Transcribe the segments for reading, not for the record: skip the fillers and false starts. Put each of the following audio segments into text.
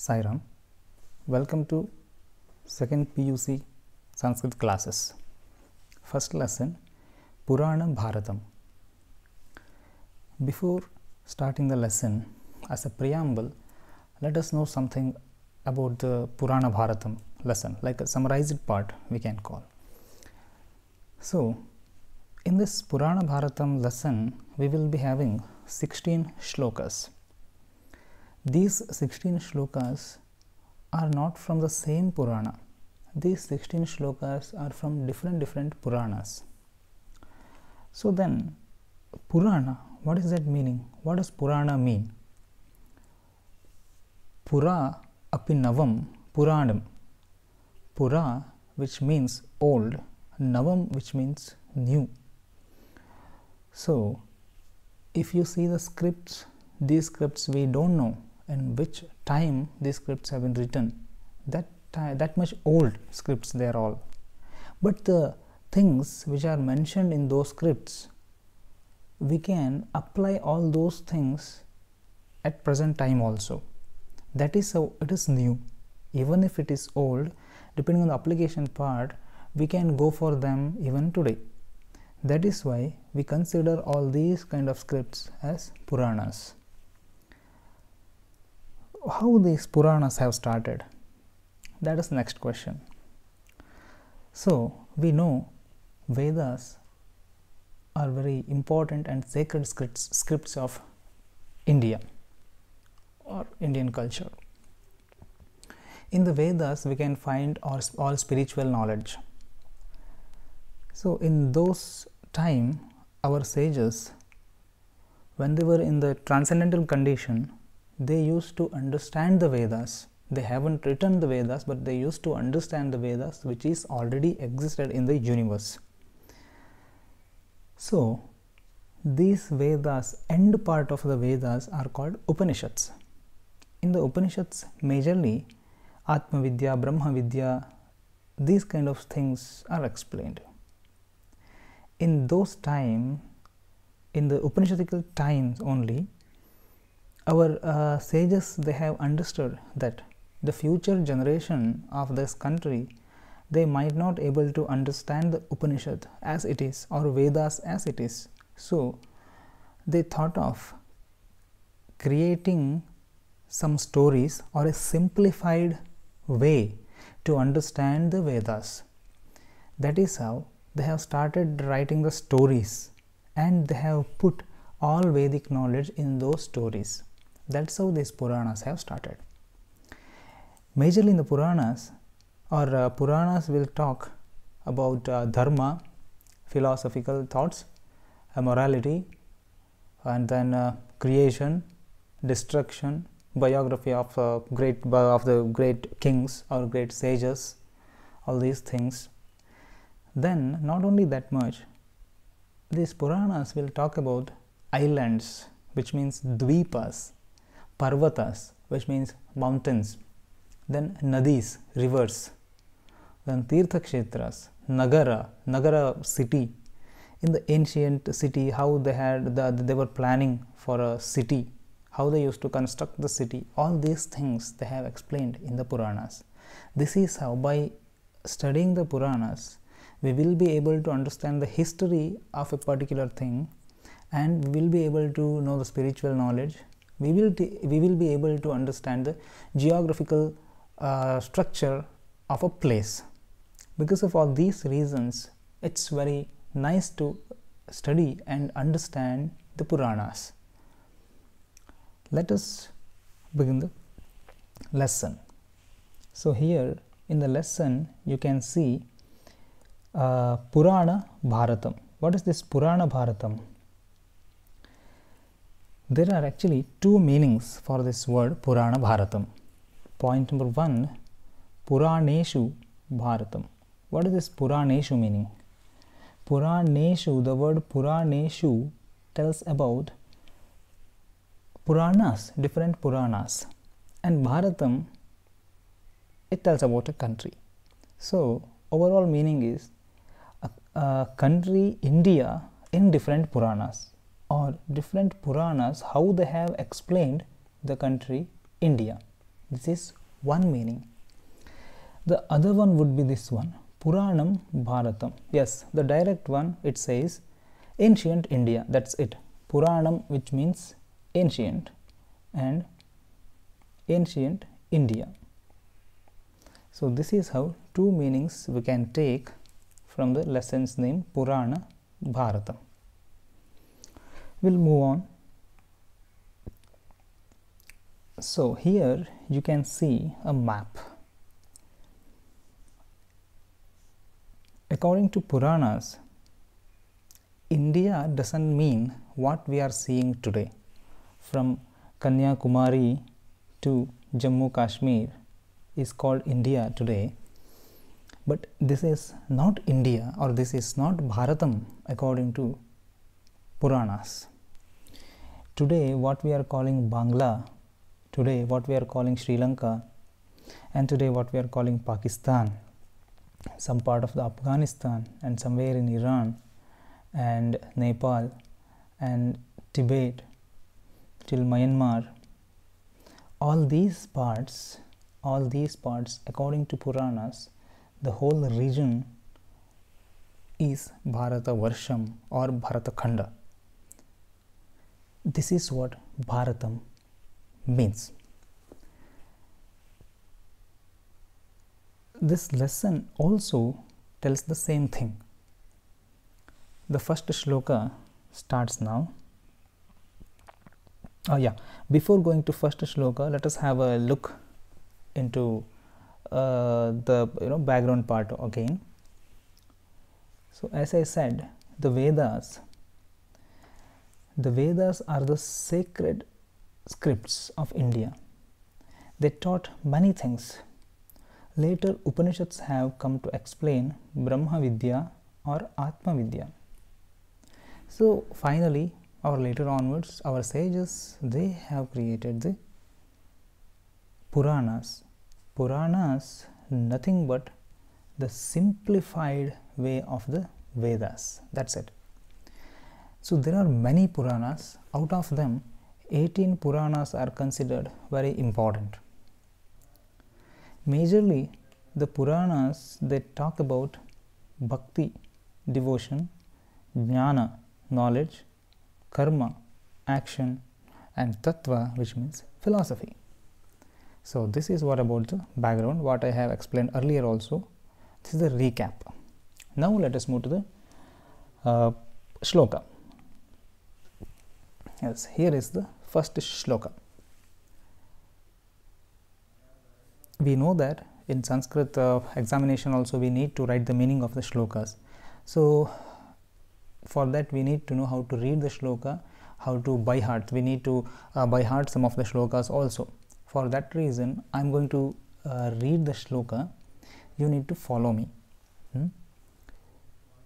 Sairam. Welcome to second PUC Sanskrit classes. First lesson, Purana Bharatam. Before starting the lesson, as a preamble, let us know something about the Purana Bharatam lesson, like a summarized part we can call. So, in this Purana Bharatam lesson, we will be having 16 shlokas. These 16 shlokas are not from the same Purana. These 16 shlokas are from different Puranas. So then, Purana, what is that meaning? What does Purana mean? Pura api navam Puranam. Pura, which means old, Navam, which means new. So, if you see the scripts, these scripts we don't know in which time these scripts have been written. That much old scripts they are all. But the things which are mentioned in those scripts, we can apply all those things at present time also. That is how it is new. Even if it is old, depending on the application part, we can go for them even today. That is why we consider all these kind of scripts as Puranas. How these Puranas have started? That is the next question. So, we know Vedas are very important and sacred scripts of India or Indian culture. In the Vedas, we can find all spiritual knowledge. So, in those time, our sages, when they were in the transcendental condition, they used to understand the Vedas. They haven't written the Vedas, but they used to understand the Vedas, which is already existed in the universe. So, these Vedas, end part of the Vedas are called Upanishads. In the Upanishads, majorly Atma Vidya, Brahma Vidya, these kind of things are explained. In those time, in the Upanishadical times only, our sages, they have understood that the future generation of this country, they might not able to understand the Upanishad as it is or Vedas as it is. So, they thought of creating some stories or a simplified way to understand the Vedas. That is how they have started writing the stories, and they have put all Vedic knowledge in those stories. That's how these Puranas have started. Majorly in the Puranas, Puranas will talk about dharma, philosophical thoughts, morality, and then creation, destruction, biography of the great kings or great sages, all these things. Then, not only that much, these Puranas will talk about islands, which means dvipas, parvatas, which means mountains, then nadis, rivers, then tirtha kshetras, nagara city. In the ancient city, how they were planning for a city, how they used to construct the city, all these things they have explained in the Puranas. This is how, by studying the Puranas, we will be able to understand the history of a particular thing, and we will be able to know the spiritual knowledge. We will be able to understand the geographical structure of a place. Because of all these reasons, it's very nice to study and understand the Puranas. Let us begin the lesson. So, here in the lesson, you can see Purana Bharatam. What is this Purana Bharatam? There are actually two meanings for this word Purana Bharatam. Point number one, Puraneshu Bharatam. What is this Puraneshu meaning? Puraneshu, the word Puraneshu tells about Puranas, different Puranas, and Bharatam, it tells about a country. So, overall meaning is a country, India, in different Puranas, or different Puranas, how they have explained the country India. This is one meaning. The other one would be this one, Puranam Bharatam. Yes, the direct one, it says ancient India. That's it. Puranam, which means ancient, and ancient India. So this is how two meanings we can take from the lesson's name, Purana Bharatam. We'll move on. So here you can see a map. According to Puranas, India doesn't mean what we are seeing today. From Kanyakumari to Jammu Kashmir is called India today. But this is not India, or this is not Bharatam according to Puranas. Today what we are calling Bangla, today what we are calling Sri Lanka, and today what we are calling Pakistan, some part of the Afghanistan, and somewhere in Iran and Nepal and Tibet till Myanmar, all these parts according to Puranas, the whole region is Bharata Varsham or Bharata Khanda. This is what Bharatam means. This lesson also tells the same thing. The first shloka starts now. Before going to first shloka, let us have a look into the background part again. So as I said, the Vedas are the sacred scripts of India. They taught many things. Later Upanishads have come to explain Brahma Vidya or Atma Vidya. So finally, or later onwards, our sages, they have created the Puranas. Puranas, nothing but the simplified way of the Vedas. That's it. So there are many Puranas. Out of them, 18 Puranas are considered very important. Majorly, the Puranas, they talk about bhakti, devotion, jnana, knowledge, karma, action, and tattva, which means philosophy. So this is what about the background, what I have explained earlier also. This is the recap. Now let us move to the shloka. Yes, here is the first shloka. We know that in Sanskrit examination also we need to write the meaning of the shlokas. So for that we need to know how to read the shloka, how to by heart. We need to by heart some of the shlokas also. For that reason, I am going to read the shloka. You need to follow me.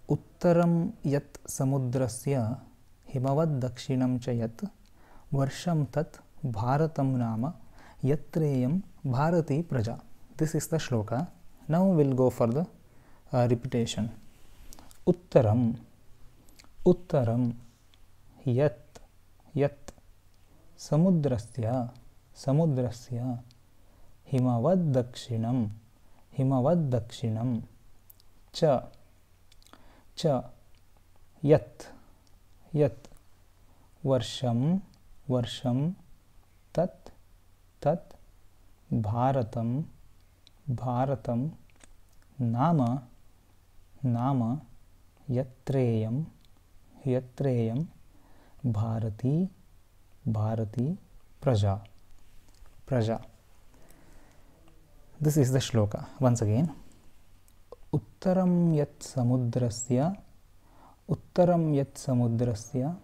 Uttaram yat samudrasya himavad dakshinam cha yat varsham tat bharatam nama yatreyam bharati praja. This is the shloka. Now we will go for the repetition. Uttaram, uttaram, yat, yat, samudrasya, samudrasya, himavad dakshinam, cha, cha, yat, yat, varsham, varsham, tat, tat, bharatam, bharatam, nama, nama, yatreyam, yatreyam, bharati, bharati, praja, praja. This is the shloka. Once again. Uttaram yat samudrasya, uttaram yat samudrasya,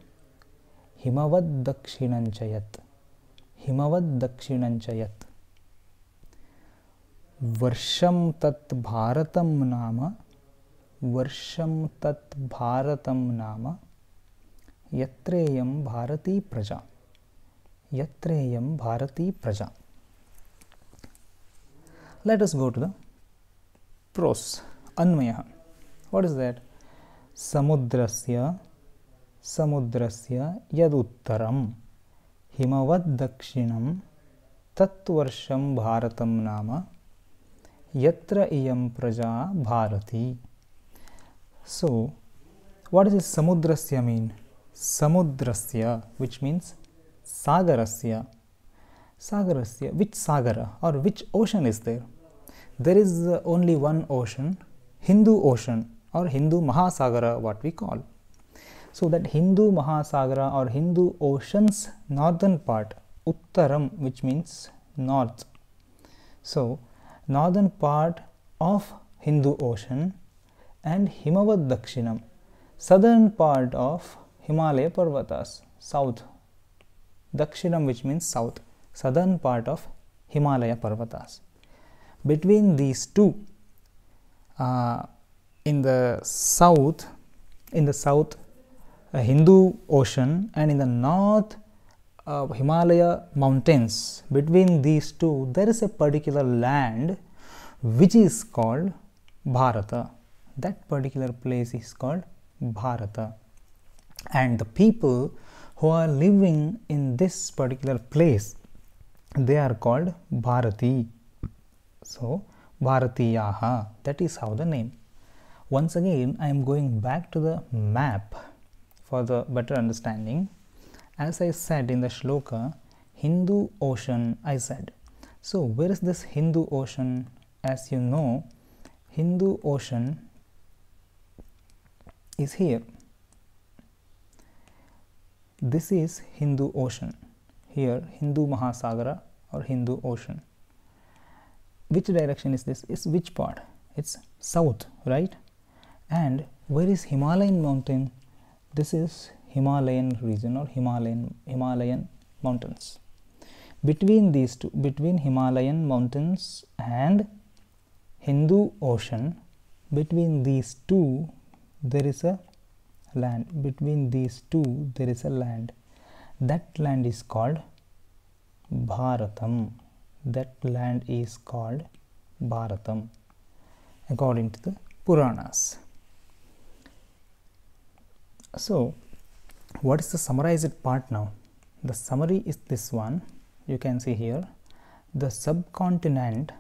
himavad dakshinancha yat, himavad dakshinancha yat, varsham tat bharatam nama, varsham tat bharatam nama, yatreyam bharati praja, yatreyam bharati praja. Let us go to the prose, Anmaya. What is that? Samudrasya, samudrasya yaduttaram, himavad dakshinam, तत्वर्षं भारतं नाम यत्र इयं प्रजा Bharti. So, what does this samudrasya mean? Samudrasya, which means sagarasya. Sagarasya, which sagara or which ocean is there? There is only one ocean, Hindu Ocean or Hindu Mahasagara, what we call. So that Hindu Mahasagara or Hindu Ocean's northern part, Uttaram, which means north. So northern part of Hindu Ocean and Himavad Dakshinam, southern part of Himalaya Parvatas, south. Dakshinam, which means south, southern part of Himalaya Parvatas. Between these two, in the south Hindu Ocean, and in the north Himalaya mountains, between these two there is a particular land which is called Bharata. That particular place is called Bharata, and the people who are living in this particular place, they are called Bharati. So Bharatiyaha, that is how the name. Once again, I am going back to the map for the better understanding. As I said in the shloka, Hindu Ocean I said. So where is this Hindu Ocean? As you know, Hindu Ocean is here. This is Hindu Ocean. Here Hindu Mahasagara or Hindu Ocean. Which direction is this? Is which part? It's south, right? And where is Himalayan mountain? This is Himalayan region or Himalayan mountains. Between these two, between Himalayan mountains and Hindu Ocean, between these two there is a land. Between these two there is a land. That land is called Bharatam. That land is called Bharatam according to the Puranas. So what is the summarized part now? The summary is this one. You can see here, the subcontinent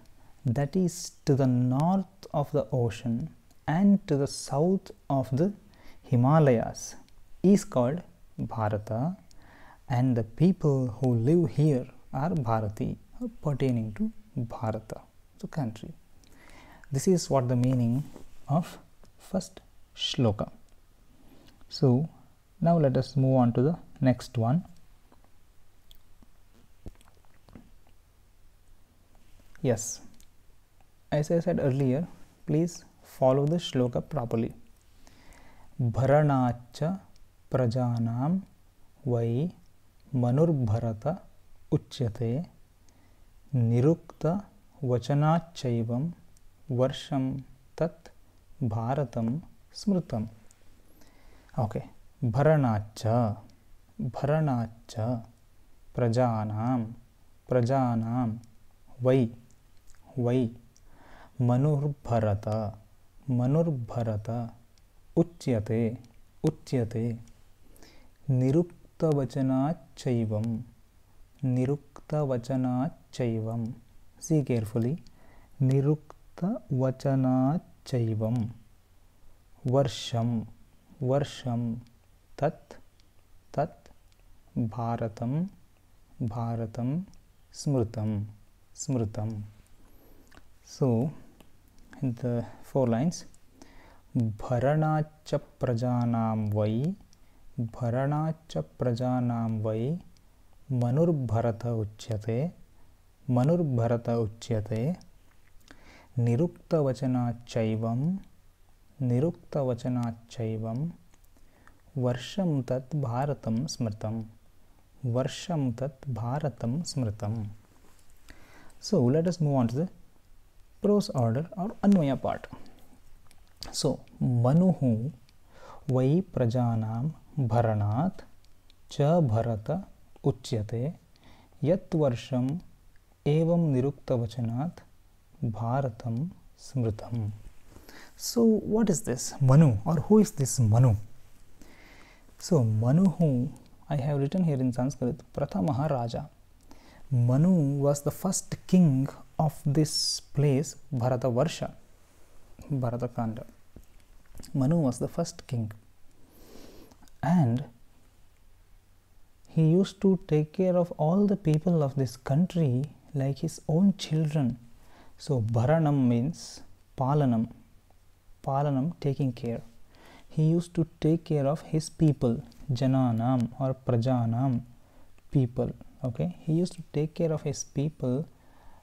that is to the north of the ocean and to the south of the Himalayas is called Bharata, and the people who live here are Bharati, pertaining to Bharata, the country. This is what the meaning of first shloka. So now let us move on to the next one. Yes, as I said earlier, please follow the shloka properly. Bharanacha prajanam vai manurbharata uchyate nirukta vachanachaivam varsham tat bharatam smrutam. Okay, Bharanacha prajanam vai manurbharata uchyate nirukta vachanachaivam. See carefully. Nirukta vachanachaivam varsham tat bharatam smrutam. So in the 4 lines, Bharanacha prajanam vai manurbharata uchyate nirukta vachanachaivam varsham tat bharatam smritam. So let us move on to the prose order or Anvaya part. So Manuhu vai prajanam bharanat cha bharata uchyate yat varsham evam nirukta vachanat bharatam smritam. So what is this Manu, or who is this Manu? So Manuhu, I have written here in Sanskrit, Prathamaha Raja. Manu was the first king of this place, Bharatavarsha, Bharatakanda. Manu was the first king, and he used to take care of all the people of this country like his own children. So Bharanam means Palanam, Palanam, taking care. He used to take care of his people, Jananam or Prajanam, people. Okay, he used to take care of his people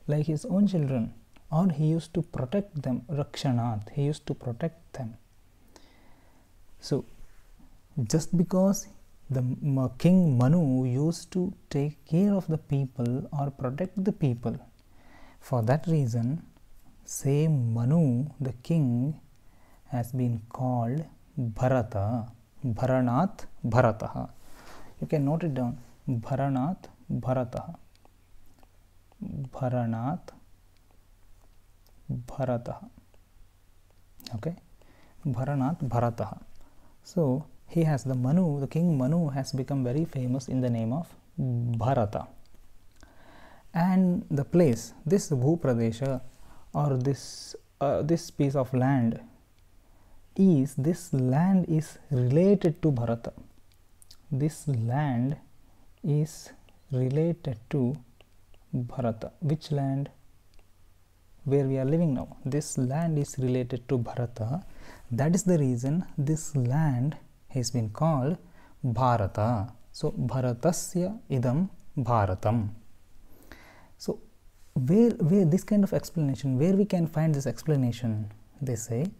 like his own children, or he used to protect them, Rakshanat, he used to protect them. So just because the king Manu used to take care of the people or protect the people, for that reason same Manu, the king, has been called Bharata, Bharanath Bharataha. You can note it down, Bharanath Bharataha, Bharanath Bharataha. Okay, Bharanath Bharataha. So he has, the Manu, the king Manu has become very famous in the name of Bharata. And the place, this Bhupradesha, or this piece of land, this land is related to Bharata. This land is related to Bharata. Which land? Where we are living now. This land is related to Bharata. That is the reason this land has been called Bharata. So Bharatasya idam Bharatam. So where this kind of explanation, where we can find this explanation? They say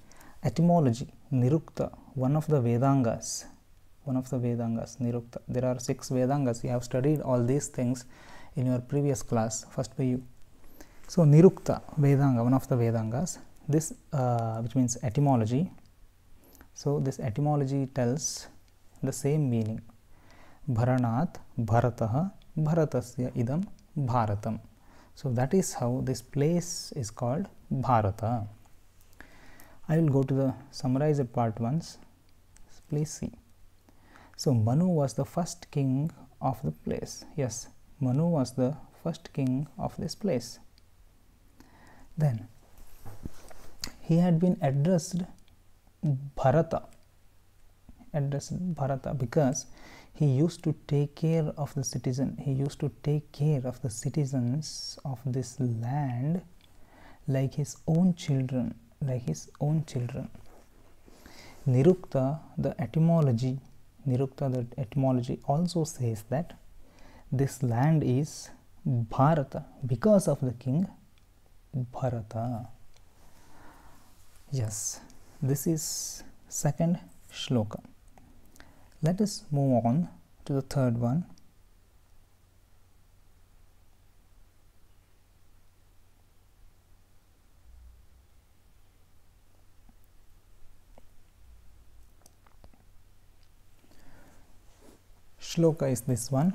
etymology, Nirukta, one of the Vedangas, Nirukta. There are 6 Vedangas. You have studied all these things in your previous class, first by you. So Nirukta Vedanga, one of the Vedangas, this which means etymology. So this etymology tells the same meaning. Bharanath Bharataha Bharatasya idam Bharatam. So that is how this place is called Bharata. I will go to the summarized part once. Please see. So Manu was the first king of the place. Yes, Manu was the first king of this place. Then he had been addressed Bharata, because he used to take care of the citizen. He used to take care of the citizens of this land like his own children, Nirukta, the etymology also says that this land is Bharata because of the king Bharata. Yes, this is second shloka. Let us move on to the third one. Shloka is this one.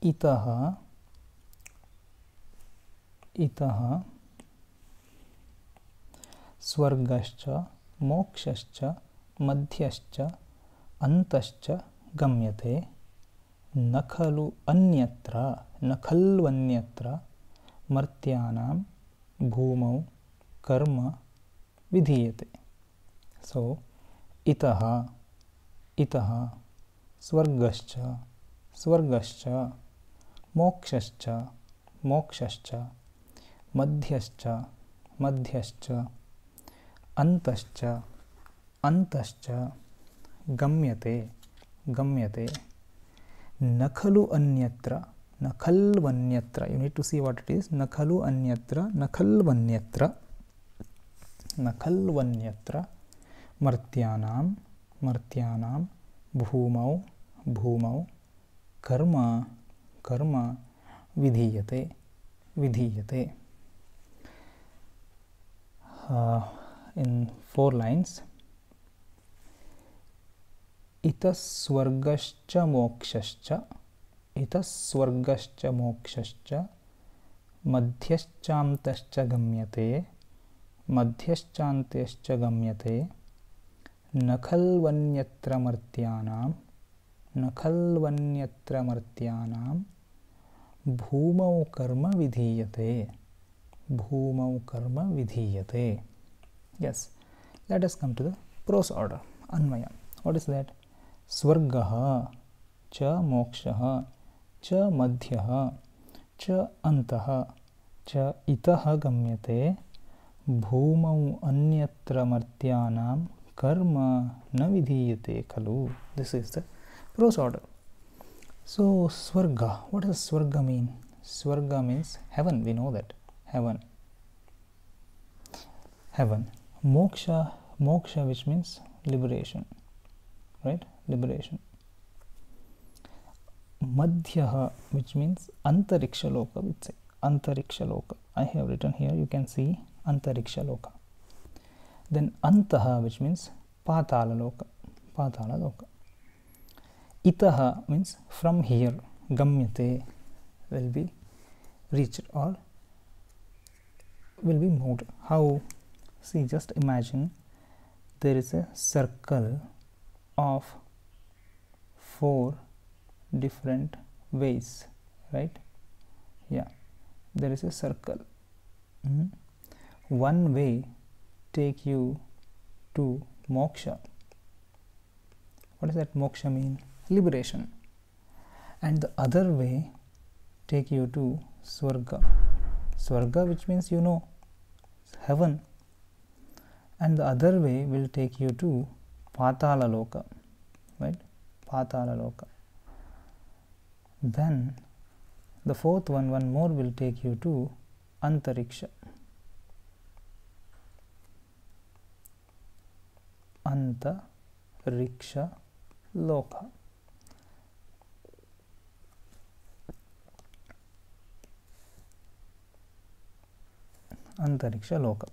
Itaha Swargascha Mokshascha Madhyascha Antascha Gamyate Nakhalvanyatra Martyanam Bhumau Karma Vidhiyate. So Itaha Swargascha Mokshascha Madhyascha Antascha Gamyate Nakhalvanyatra. You need to see what it is. Nakhalvanyatra Martyanam Bhumau Karma Vidhiyate. In 4 lines. Itaswargascha mokshascha madhyaschantascha gamyate nakhalvanyatra martyanam न खल्वन्यत्र मर्त्यानां भूमौ कर्म विधीयते. Bhumau karma vidhiyate. Yes, let us come to the prose order. Anvaya. What is that? Swargaha, cha mokshaha, cha madhyaha, cha antaha, cha itaha gamyate. Bhumau anyatra martyanam karma na vidhiyate khalu. This is the prose order. So Swarga, what does Swarga mean? Swarga means heaven, we know that. Heaven. Moksha, which means liberation, right? Liberation. Madhyaha, which means Antariksha Loka, we say Antariksha Loka. I have written here, you can see Antariksha Loka. Then Antaha, which means Patala Loka. Itaha means from here. Gamyate will be reached or will be moved. How? See, just imagine there is a circle of 4 different ways, right? Yeah, there is a circle. One way take you to moksha. What does that moksha mean? Liberation. And the other way take you to Swarga. Swarga, which means, you know, heaven. And the other way will take you to Patala Loka, right? Patala Loka. Then the fourth one more will take you to Antariksha. Antariksha Loka. Antariksha Loka.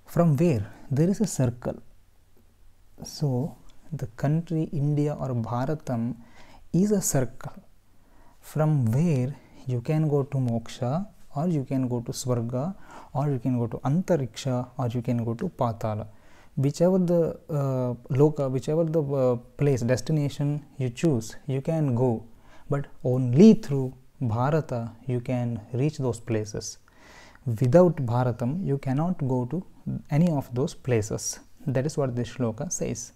From where? There is a circle. So the country India or Bharatam is a circle from where you can go to moksha, or you can go to Swarga, or you can go to Antariksha, or you can go to Patala. Whichever the loka, whichever the place, destination you choose, you can go, but only through Bharata you can reach those places. Without Bharatam, you cannot go to any of those places. That is what this shloka says.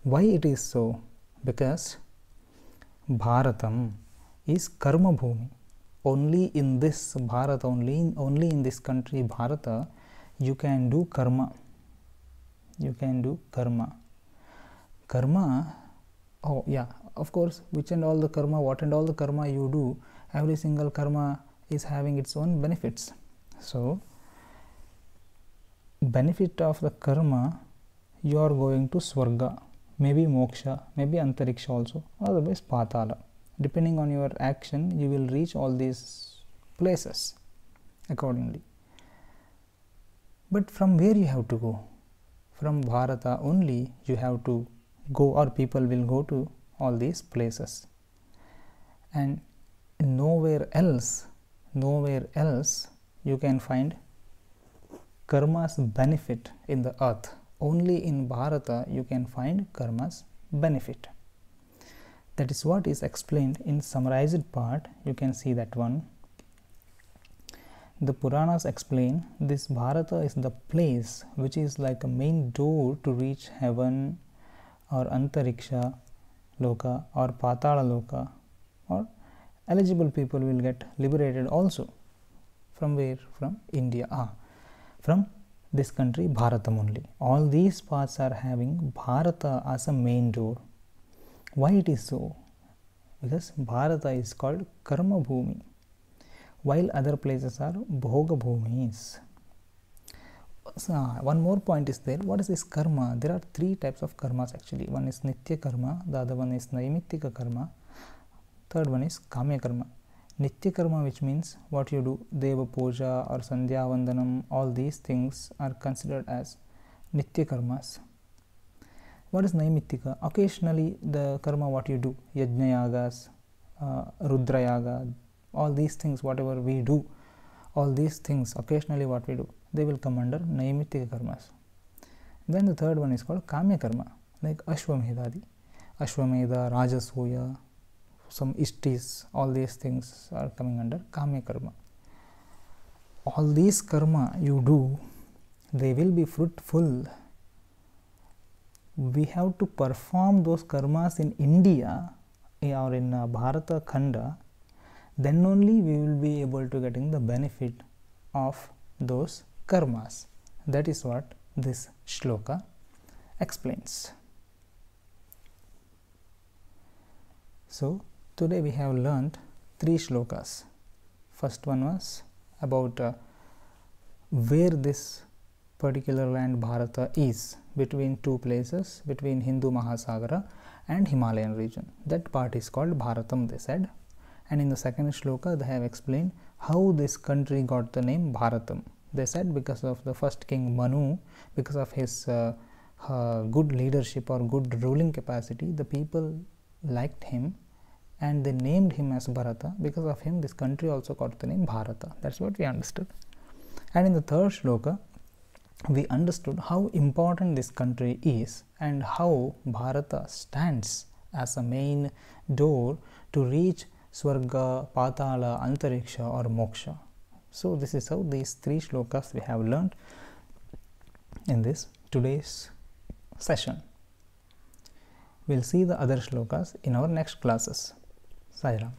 Why it is so? Because Bharatam is karma bhumi. Only in this Bharata, only in this country Bharata, you can do karma. You can do karma. Karma, oh yeah, of course, which and all the karma, what and all the karma you do, every single karma is having its own benefits. So, benefit of the karma, you are going to Swarga, maybe moksha, maybe Antariksha also, otherwise Patala. Depending on your action, you will reach all these places accordingly. But from where you have to go? From Bharata only you have to go, or people will go to all these places. And nowhere else you can find karma's benefit in the earth. Only in Bharata you can find karma's benefit. That is what is explained in summarized part. You can see that one. The Puranas explain this Bharata is the place which is like a main door to reach heaven or Antariksha Loka or Patala Loka, or eligible people will get liberated also. From where? From India. From this country Bharatam only. All these paths are having Bharata as a main door. Why it is so? Because Bharata is called Karma Bhumi, while other places are Bhoga Bhumis. So, one more point is there. What is this karma? There are 3 types of karmas actually. One is Nitya Karma, the other one is Naimittika Karma, third one is Kamya Karma. Nitya Karma, which means what you do, Deva Puja or Sandhya Vandanam, all these things are considered as Nitya Karmas. What is Naimittika? Occasionally the karma what you do, Yajna Yagas, Rudra Yaga, all these things whatever we do, all these things occasionally what we do, they will come under Naimittika Karmas. Then the third one is called Kamya Karma, like Ashwamedhadi. Ashwamedha, Rajasuya, some Ishtis, all these things are coming under Kamya Karma. All these karma you do, they will be fruitful. We have to perform those karmas in India or in Bharata Khanda, then only we will be able to getting the benefit of those karmas. That is what this shloka explains. So today we have learned 3 shlokas. First one was about where this particular land Bharata is, between 2 places, between Hindu Mahasagara and Himalayan region. That part is called Bharatam, they said. And in the second shloka they have explained how this country got the name Bharatam. They said because of the first king Manu, because of his good leadership or good ruling capacity, the people liked him and they named him as Bharata. Because of him this country also got the name Bharata. That's what we understood. And in the third shloka we understood how important this country is and how Bharata stands as a main door to reach Swarga, Patala, Antariksha or Moksha. So this is how these 3 shlokas we have learned in this today's session. We'll see the other shlokas in our next classes. Sai Ram.